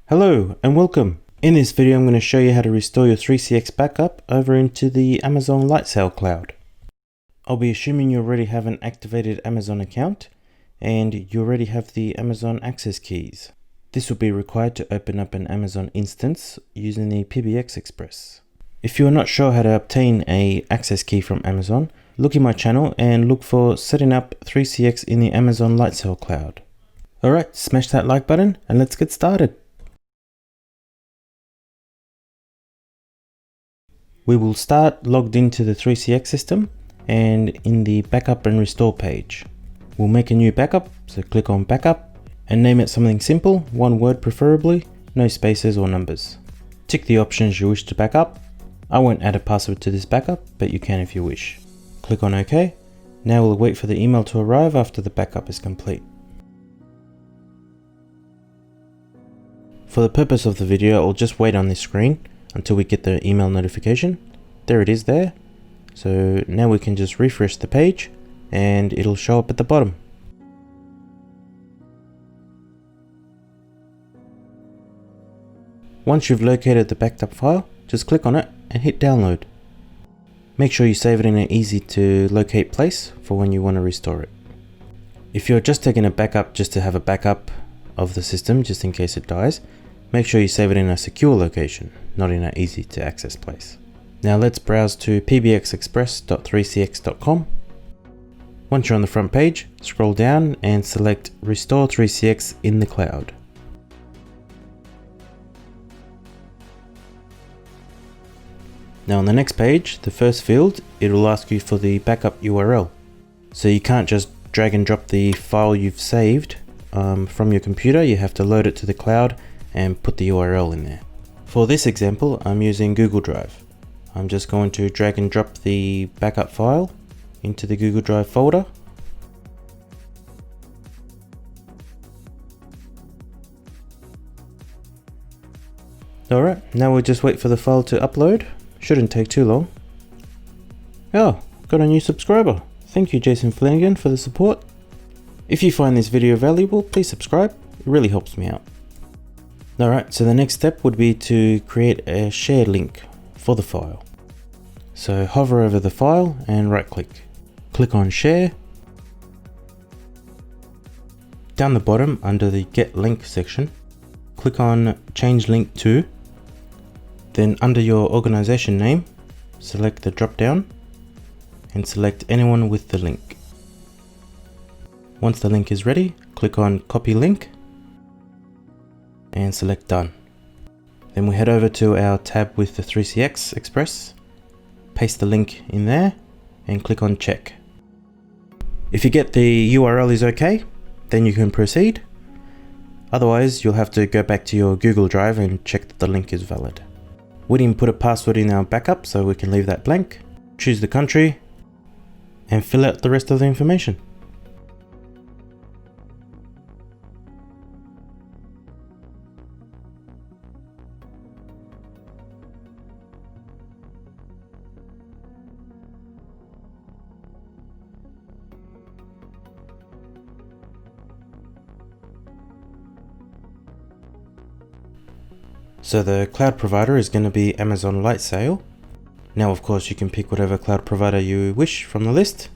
Hello and welcome. In this video I'm going to show you how to restore your 3CX backup over into the Amazon Lightsail cloud. I'll be assuming you already have an activated Amazon account and you already have the Amazon access keys. This will be required to open up an Amazon instance using the PBX Express. If you are not sure how to obtain an access key from Amazon, look in my channel and look for setting up 3CX in the Amazon Lightsail cloud. Alright, smash that like button and let's get started. We will start logged into the 3CX system and in the backup and restore page. We'll make a new backup, so click on backup and name it something simple, one word preferably, no spaces or numbers. Tick the options you wish to back up. I won't add a password to this backup, but you can if you wish. Click on OK. Now we'll wait for the email to arrive after the backup is complete. For the purpose of the video, I'll just wait on this screen until we get the email notification. There it is there. So now we can just refresh the page and it'll show up at the bottom. Once you've located the backed up file, just click on it and hit download. Make sure you save it in an easy to locate place for when you want to restore it. If you're just taking a backup just to have a backup of the system just in case it dies, make sure you save it in a secure location, not in an easy to access place. Now let's browse to pbxexpress.3cx.com. Once you're on the front page, scroll down and select Restore 3CX in the cloud. Now on the next page, the first field, it will ask you for the backup URL. So you can't just drag and drop the file you've saved from your computer, you have to load it to the cloud and put the URL in there. For this example, I'm using Google Drive. I'm just going to drag and drop the backup file into the Google Drive folder. Alright, now we'll just wait for the file to upload. Shouldn't take too long. Oh, got a new subscriber. Thank you Jason Flanagan for the support. If you find this video valuable, please subscribe. It really helps me out. Alright, so the next step would be to create a share link for the file. So hover over the file and right click. Click on share. Down the bottom under the get link section, click on change link to. Then under your organization name, select the drop down and select anyone with the link. Once the link is ready, click on copy link and select done. Then we head over to our tab with the 3CX Express, paste the link in there and click on check. If you get the URL is okay, then you can proceed. Otherwise, you'll have to go back to your Google Drive and check that the link is valid. We didn't put a password in our backup, so we can leave that blank. Choose the country and fill out the rest of the information. So the cloud provider is going to be Amazon Lightsail. Now of course you can pick whatever cloud provider you wish from the list.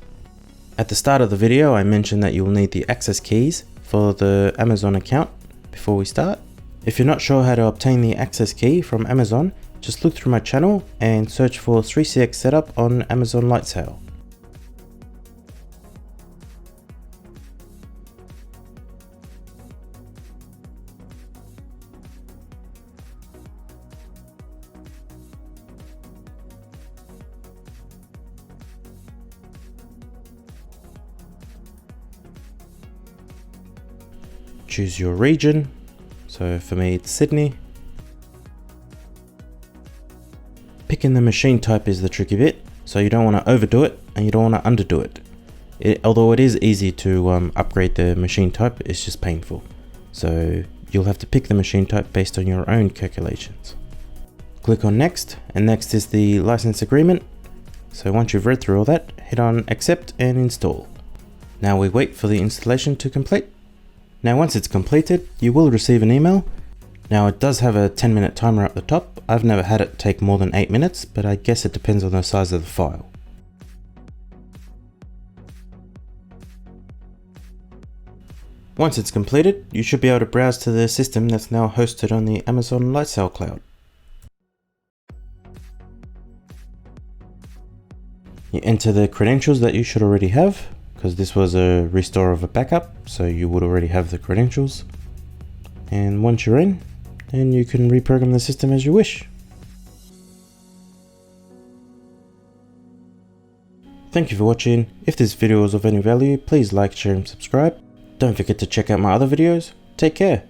At the start of the video I mentioned that you'll need the access keys for the Amazon account before we start. If you're not sure how to obtain the access key from Amazon, just look through my channel and search for 3CX setup on Amazon Lightsail. Choose your region, so for me it's Sydney. Picking the machine type is the tricky bit, so you don't want to overdo it and you don't want to underdo it. Although it is easy to upgrade the machine type, it's just painful. So you'll have to pick the machine type based on your own calculations. Click on next, and next is the license agreement. So once you've read through all that, hit on accept and install. Now we wait for the installation to complete. Now once it's completed, you will receive an email Now it does have a 10-minute timer up the top. I've never had it take more than 8 minutes, but I guess it depends on the size of the file. Once it's completed, you should be able to browse to the system that's now hosted on the Amazon Lightsail cloud. You enter the credentials that you should already have, because this was a restore of a backup, so you would already have the credentials. And once you're in, then you can reprogram the system as you wish. Thank you for watching. If this video was of any value, please like, share and subscribe. Don't forget to check out my other videos. Take care.